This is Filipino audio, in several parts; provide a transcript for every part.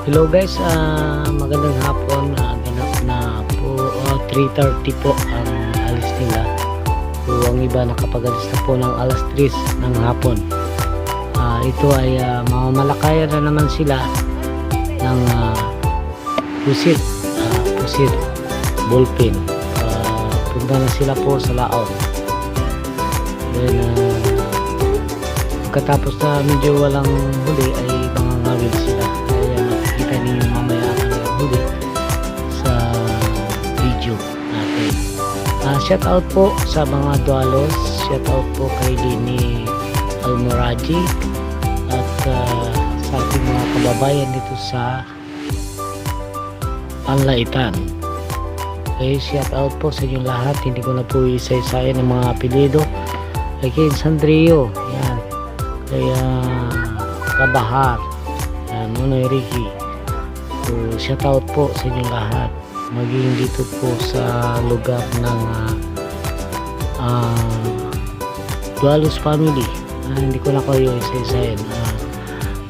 Hello guys, magandang hapon. Ganap na po 3:30 po ang alis nila. So, ang iba nakapag-alis na po ng alas 3 ng hapon. Ito ay mamamalakayan na naman sila ng pusit ballpen. Punta na sila po sa laon. Then pagkatapos na medyo walang huli ay mangangawil sila. Kita niyo mamaya ang huli sa video natin. Shout out po sa mga Dualos, shout out po kay Lini Almoraji at sa ating mga kababayan dito sa Panlaitan. Okay, shout out po sa inyong lahat. Hindi ko na po isa-isayan ng mga apelido. Kay Sandrio, yan, kay Kabahar, yan, Nonoy Ricky. So, shout out po sa inyong lahat, maging dito po sa lugar ng Dualos family. Hindi ko na kayo isa-isayin.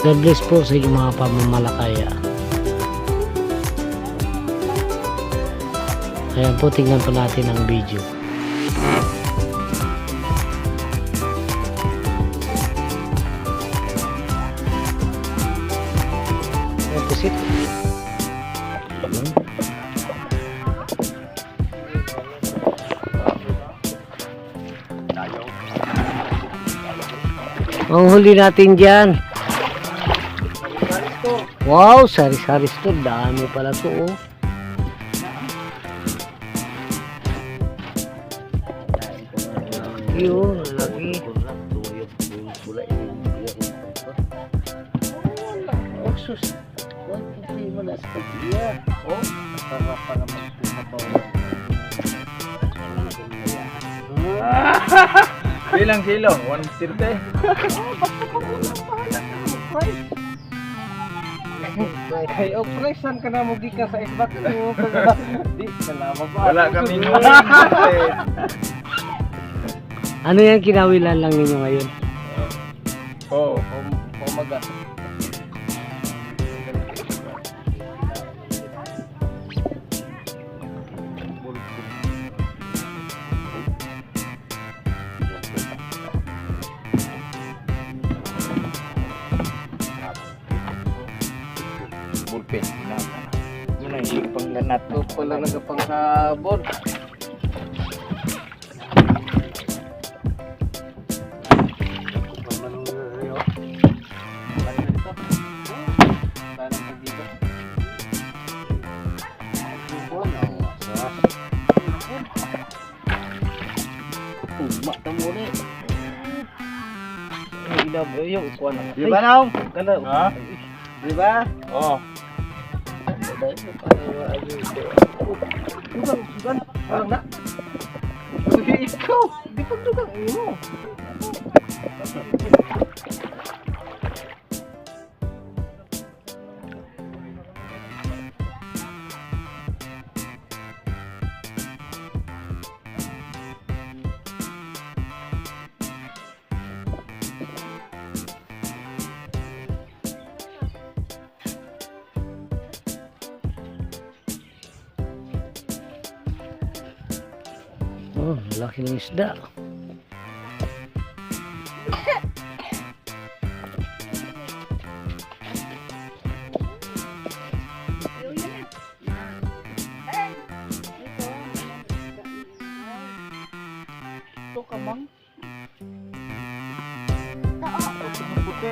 God bless po sa inyong mga pamamalakaya. Ayan po, tingnan po natin ang video. Pusit. Ang huli natin dyan. Wow, sari-sari to. Dami pala to, oh. Yun, lagi. Oh, sus. Bilang kilo? 130? Ay, operation ka na mo di ka sa isbat mo. Di, salamat pa. Wala kami nun. Ano yan, kinawilan lang ninyo ngayon? Oo. Pumaga. Bulpen. Muna yung panglanat. Ito pala nagapang sabon. Di ba now? Ha? Di ba? Oo. Dugang. Walang na. Ikaw. Di pagdugang mo. Oh, laki ng isda. Ito ka bang? Puti.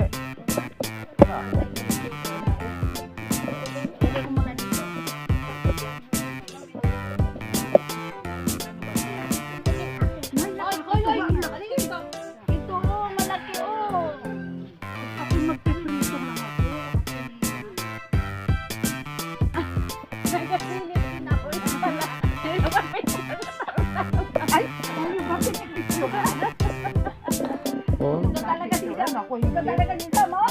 Oh. Talaga dito mo?